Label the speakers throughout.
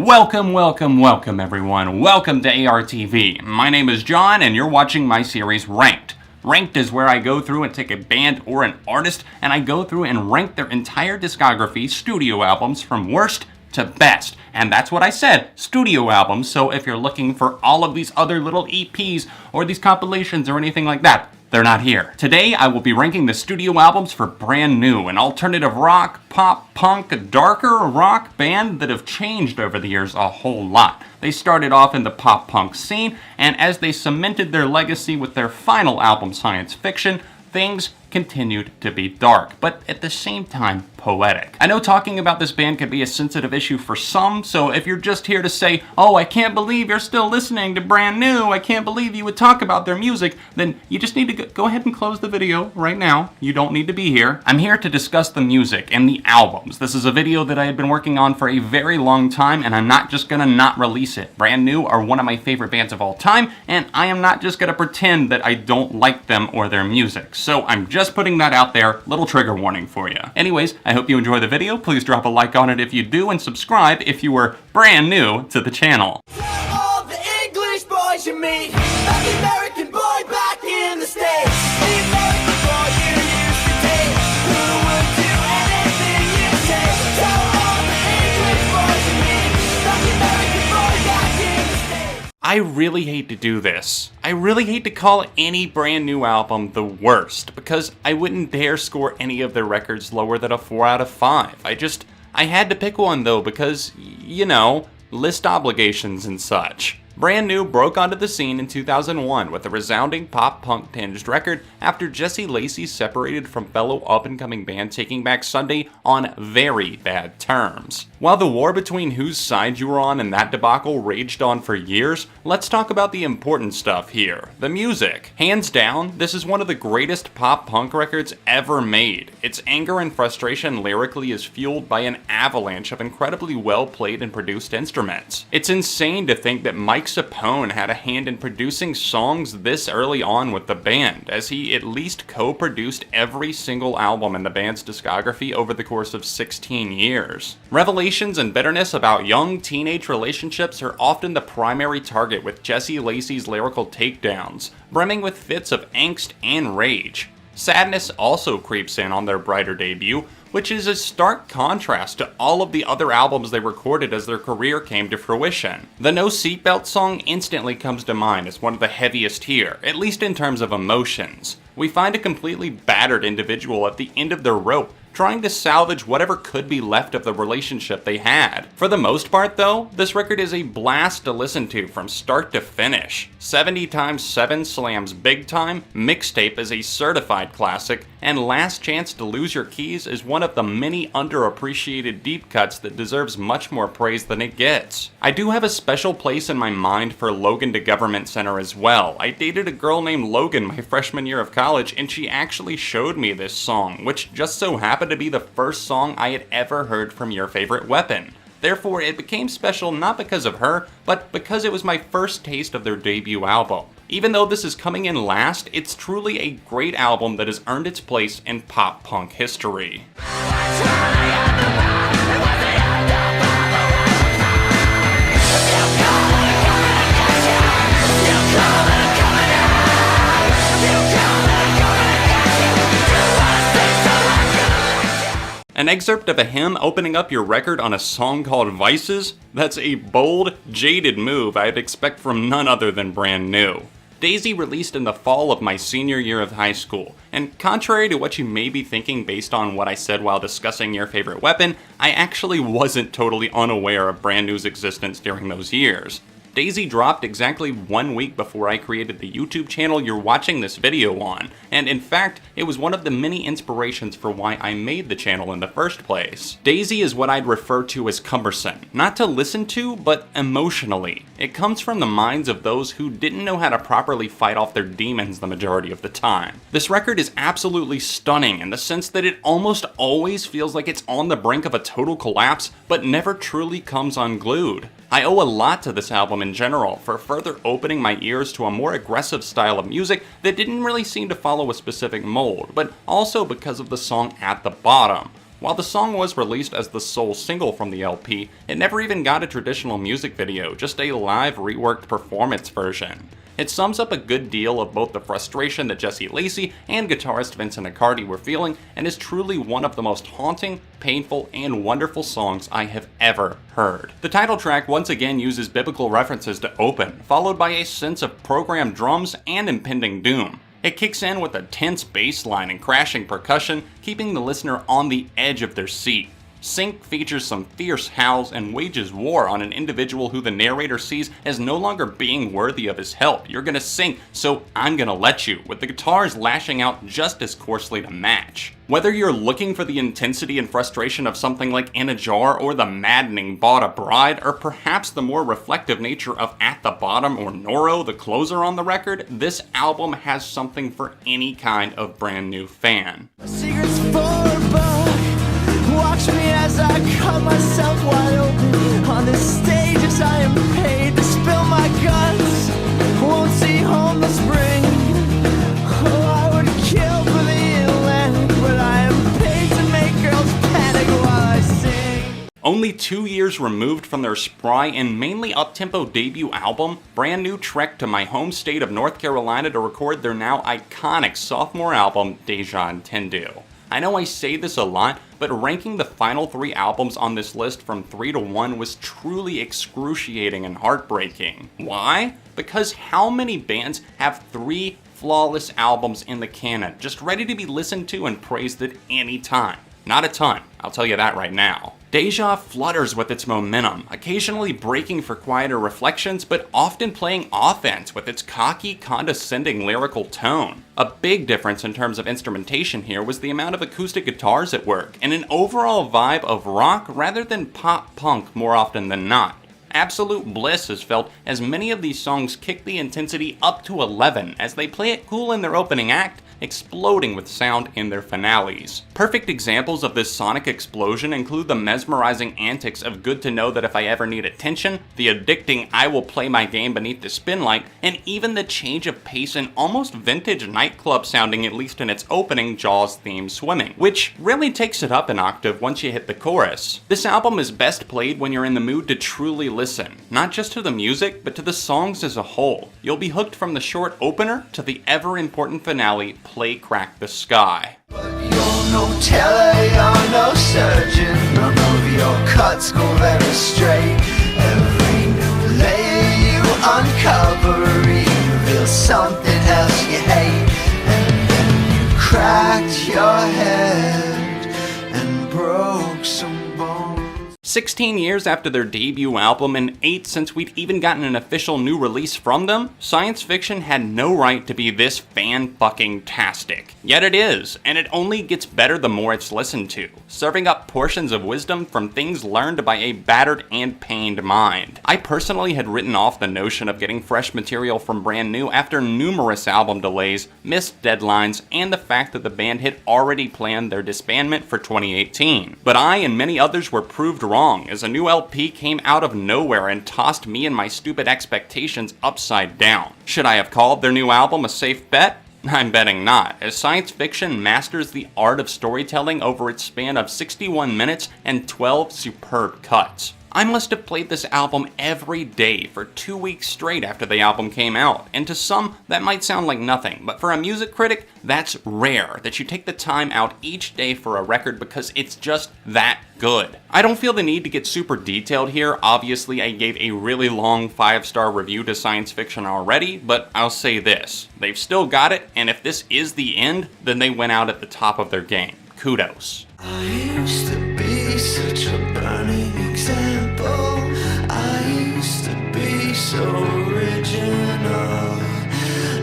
Speaker 1: Welcome everyone. Welcome to ARTV. My name is John and you're watching my series Ranked. Ranked is where I go through and take a band or an artist and I go through and rank their entire discography, studio albums, from worst to best. And that's what I said, studio albums, so if you're looking for all of these other little EPs or these compilations or anything like that, they're not here. Today, I will be ranking the studio albums for Brand New, an alternative rock, pop, punk, darker rock band that have changed over the years a whole lot. They started off in the pop punk scene, and as they cemented their legacy with their final album, Science Fiction, things continued to be dark, but at the same time, poetic. I know talking about this band can be a sensitive issue for some, so if you're just here to say, oh, I can't believe you're still listening to Brand New, I can't believe you would talk about their music, then you just need to go ahead and close the video right now. You don't need to be here. I'm here to discuss the music and the albums. This is a video that I had been working on for a very long time, and I'm not just gonna not release it. Brand New are one of my favorite bands of all time, and I am not just gonna pretend that I don't like them or their music. So I'm just putting that out there, little trigger warning for you. Anyways, I hope you enjoy the video. Please drop a like on it if you do, and subscribe if you were brand new to the channel.
Speaker 2: All the English boys you meet, like the American boy back in the States, the American boy you used to date, who would do anything you say. Tell all the English boys you meet, like the American boy back in the States.
Speaker 1: I really hate to do this. I really hate to call any Brand New album the worst, because I wouldn't dare score any of their records lower than a 4 out of 5. I had to pick one though because, you know, list obligations and such. Brand New broke onto the scene in 2001 with a resounding pop-punk tinged record after Jesse Lacey separated from fellow up-and-coming band Taking Back Sunday on very bad terms. While the war between whose side you were on and that debacle raged on for years, let's talk about the important stuff here, the music. Hands down, this is one of the greatest pop-punk records ever made. Its anger and frustration lyrically is fueled by an avalanche of incredibly well-played and produced instruments. It's insane to think that Mike Sapone had a hand in producing songs this early on with the band, as he at least co-produced every single album in the band's discography over the course of 16 years. Revelations and bitterness about young teenage relationships are often the primary target with Jesse Lacey's lyrical takedowns, brimming with fits of angst and rage. Sadness also creeps in on their brighter debut, which is a stark contrast to all of the other albums they recorded as their career came to fruition. The No Seatbelt song instantly comes to mind as one of the heaviest here, at least in terms of emotions. We find a completely battered individual at the end of their rope, trying to salvage whatever could be left of the relationship they had. For the most part though, this record is a blast to listen to from start to finish. 70x7 slams big time, Mixtape is a certified classic, and Last Chance to Lose Your Keys is one of the many underappreciated deep cuts that deserves much more praise than it gets. I do have a special place in my mind for Logan to Government Center as well. I dated a girl named Logan my freshman year of college, and she actually showed me this song, which just so happened to be the first song I had ever heard from Your Favorite Weapon. Therefore, it became special not because of her, but because it was my first taste of their debut album. Even though this is coming in last, it's truly a great album that has earned its place in pop-punk history. An excerpt of a hymn opening up your record on a song called Vices? That's a bold, jaded move I'd expect from none other than Brand New. Daisy released in the fall of my senior year of high school, and contrary to what you may be thinking based on what I said while discussing Your Favorite Weapon, I actually wasn't totally unaware of Brand New's existence during those years. Daisy dropped exactly 1 week before I created the YouTube channel you're watching this video on, and in fact, it was one of the many inspirations for why I made the channel in the first place. Daisy is what I'd refer to as cumbersome, not to listen to, but emotionally. It comes from the minds of those who didn't know how to properly fight off their demons the majority of the time. This record is absolutely stunning in the sense that it almost always feels like it's on the brink of a total collapse, but never truly comes unglued. I owe a lot to this album in general for further opening my ears to a more aggressive style of music that didn't really seem to follow a specific mold, but also because of the song At the Bottom. While the song was released as the sole single from the LP, it never even got a traditional music video, just a live reworked performance version. It sums up a good deal of both the frustration that Jesse Lacey and guitarist Vincent Accardi were feeling, and is truly one of the most haunting, painful, and wonderful songs I have ever heard. The title track once again uses biblical references to open, followed by a sense of programmed drums and impending doom. It kicks in with a tense bass line and crashing percussion, keeping the listener on the edge of their seat. Sync features some fierce howls and wages war on an individual who the narrator sees as no longer being worthy of his help. You're gonna sink, so I'm gonna let you, with the guitars lashing out just as coarsely to match. Whether you're looking for the intensity and frustration of something like In a Jar or the maddening Bought a Bride, or perhaps the more reflective nature of At the Bottom or Noro, the closer on the record, this album has something for any kind of brand new fan.
Speaker 2: Secrets for a bug. Watch me as I cut myself wide open on this stage as I am paid to spill my guts. Won't see home this spring. Oh, I would kill for the Atlantic, but I am paid to make girls panic while I sing.
Speaker 1: Only 2 years removed from their spry and mainly up-tempo debut album, Brand New trekked to my home state of North Carolina to record their now iconic sophomore album, Deja Vu. I know I say this a lot, but ranking the final 3 albums on this list from 3 to 1 was truly excruciating and heartbreaking. Why? Because how many bands have 3 flawless albums in the canon, just ready to be listened to and praised at any time? Not a ton, I'll tell you that right now. Deja flutters with its momentum, occasionally breaking for quieter reflections, but often playing offense with its cocky, condescending lyrical tone. A big difference in terms of instrumentation here was the amount of acoustic guitars at work, and an overall vibe of rock rather than pop-punk more often than not. Absolute bliss is felt as many of these songs kick the intensity up to 11 as they play it cool in their opening act, exploding with sound in their finales. Perfect examples of this sonic explosion include the mesmerizing antics of Good to Know That If I Ever Need Attention, the addicting I Will Play My Game Beneath the Spinlight, and even the change of pace and almost vintage nightclub sounding, at least in its opening, Jaws theme Swimming, which really takes it up an octave once you hit the chorus. This album is best played when you're in the mood to truly listen, not just to the music, but to the songs as a whole. You'll be hooked from the short opener to the ever-important finale, Play Crack the Sky.
Speaker 2: But you're no teller, you're no surgeon. None of your cuts go very straight. Every new layer you uncover reveals something else you hate. And then you cracked your head and broke some bones.
Speaker 1: 16 years after their debut album and 8 since we'd even gotten an official new release from them, Science Fiction had no right to be this fan-fucking-tastic. Yet it is, and it only gets better the more it's listened to, serving up portions of wisdom from things learned by a battered and pained mind. I personally had written off the notion of getting fresh material from Brand New after numerous album delays, missed deadlines, and the fact that the band had already planned their disbandment for 2018. But I and many others were proved wrong, as a new LP came out of nowhere and tossed me and my stupid expectations upside down. Should I have called their new album a safe bet? I'm betting not, as Science Fiction masters the art of storytelling over its span of 61 minutes and 12 superb cuts. I must have played this album every day for 2 weeks straight after the album came out, and to some, that might sound like nothing, but for a music critic, that's rare, that you take the time out each day for a record because it's just that good. I don't feel the need to get super detailed here. Obviously, I gave a really long 5-star review to Science Fiction already, but I'll say this. They've still got it, and if this is the end, then they went out at the top of their game. Kudos.
Speaker 2: I used to be such a burning example. I used to be so original.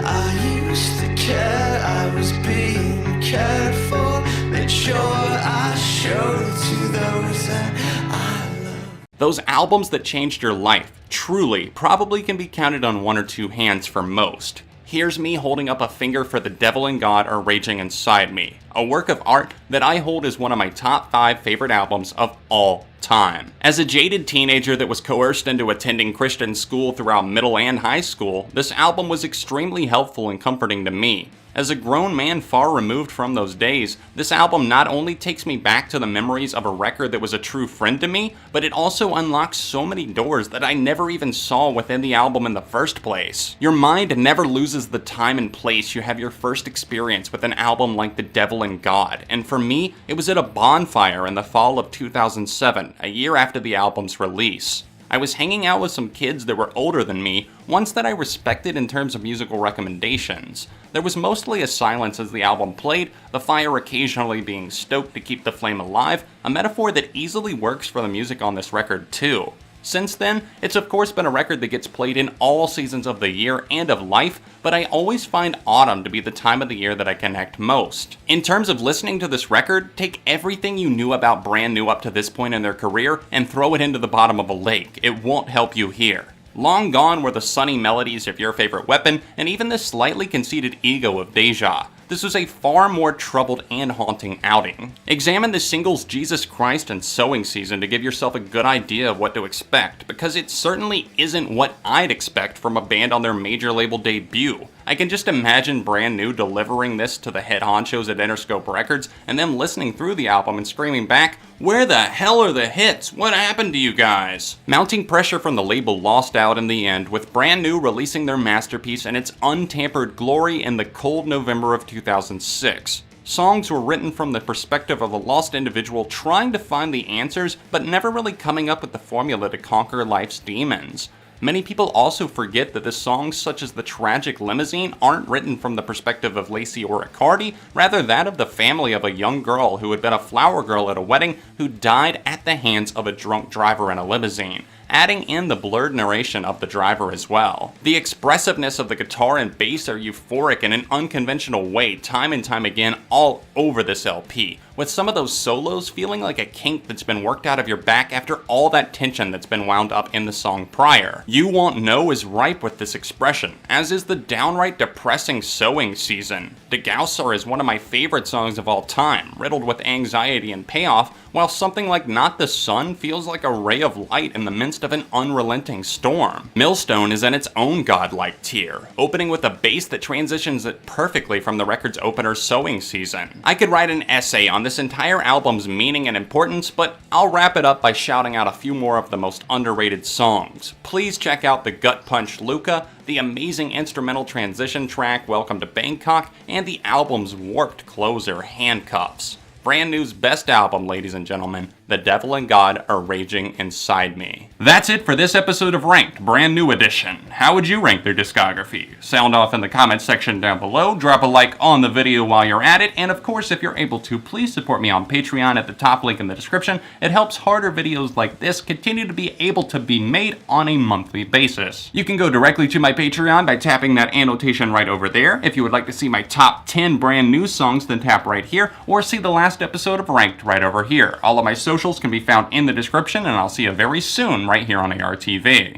Speaker 2: I used to care I was being cared for. Made sure I showed to those that I love.
Speaker 1: Those albums that changed your life, truly, probably can be counted on 1 or 2 hands for most. Here's me holding up a finger for The Devil and God or Raging Inside Me. a work of art that I hold as one of my top 5 favorite albums of all time. As a jaded teenager that was coerced into attending Christian school throughout middle and high school, this album was extremely helpful and comforting to me. As a grown man far removed from those days, this album not only takes me back to the memories of a record that was a true friend to me, but it also unlocks so many doors that I never even saw within the album in the first place. Your mind never loses the time and place you have your first experience with an album like The Devil and God, and for me, it was at a bonfire in the fall of 2007, a year after the album's release. I was hanging out with some kids that were older than me, ones that I respected in terms of musical recommendations. There was mostly a silence as the album played, the fire occasionally being stoked to keep the flame alive, a metaphor that easily works for the music on this record too. Since then, it's of course been a record that gets played in all seasons of the year and of life, but I always find autumn to be the time of the year that I connect most. In terms of listening to this record, take everything you knew about Brand New up to this point in their career and throw it into the bottom of a lake. It won't help you here. Long gone were the sunny melodies of Your Favorite Weapon, and even the slightly conceited ego of Deja. This was a far more troubled and haunting outing. Examine the singles Jesus Christ and Sowing Season to give yourself a good idea of what to expect, because it certainly isn't what I'd expect from a band on their major label debut. I can just imagine Brand New delivering this to the head honchos at Interscope Records and them listening through the album and screaming back, "Where the hell are the hits? What happened to you guys?" Mounting pressure from the label lost out in the end, with Brand New releasing their masterpiece in its untampered glory in the cold November of 2006. Songs were written from the perspective of a lost individual trying to find the answers, but never really coming up with the formula to conquer life's demons. Many people also forget that the songs such as The Tragic Limousine aren't written from the perspective of Lacey or Riccardi, rather that of the family of a young girl who had been a flower girl at a wedding who died at the hands of a drunk driver in a limousine, adding in the blurred narration of the driver as well. The expressiveness of the guitar and bass are euphoric in an unconventional way time and time again all over this LP, with some of those solos feeling like a kink that's been worked out of your back after all that tension that's been wound up in the song prior. You Won't Know is ripe with this expression, as is the downright depressing Sowing Season. De Gausser is one of my favorite songs of all time, riddled with anxiety and payoff, while something like Not the Sun feels like a ray of light in the midst of an unrelenting storm. Millstone is in its own godlike tier, opening with a bass that transitions it perfectly from the record's opener Sowing Season. I could write an essay on this entire album's meaning and importance, but I'll wrap it up by shouting out a few more of the most underrated songs. Please check out the gut punch Luca, the amazing instrumental transition track Welcome to Bangkok, and the album's warped closer Handcuffs. Brand New's best album, ladies and gentlemen, The Devil and God Are Raging Inside Me. That's it for this episode of Ranked, Brand New Edition. How would you rank their discography? Sound off in the comments section down below, drop a like on the video while you're at it, and of course, if you're able to, please support me on Patreon at the top link in the description. It helps harder videos like this continue to be able to be made on a monthly basis. You can go directly to my Patreon by tapping that annotation right over there. If you would like to see my top 10 Brand New songs, then tap right here, or see the last episode of Ranked right over here. All of my socials can be found in the description, and I'll see you very soon right here on ARTV.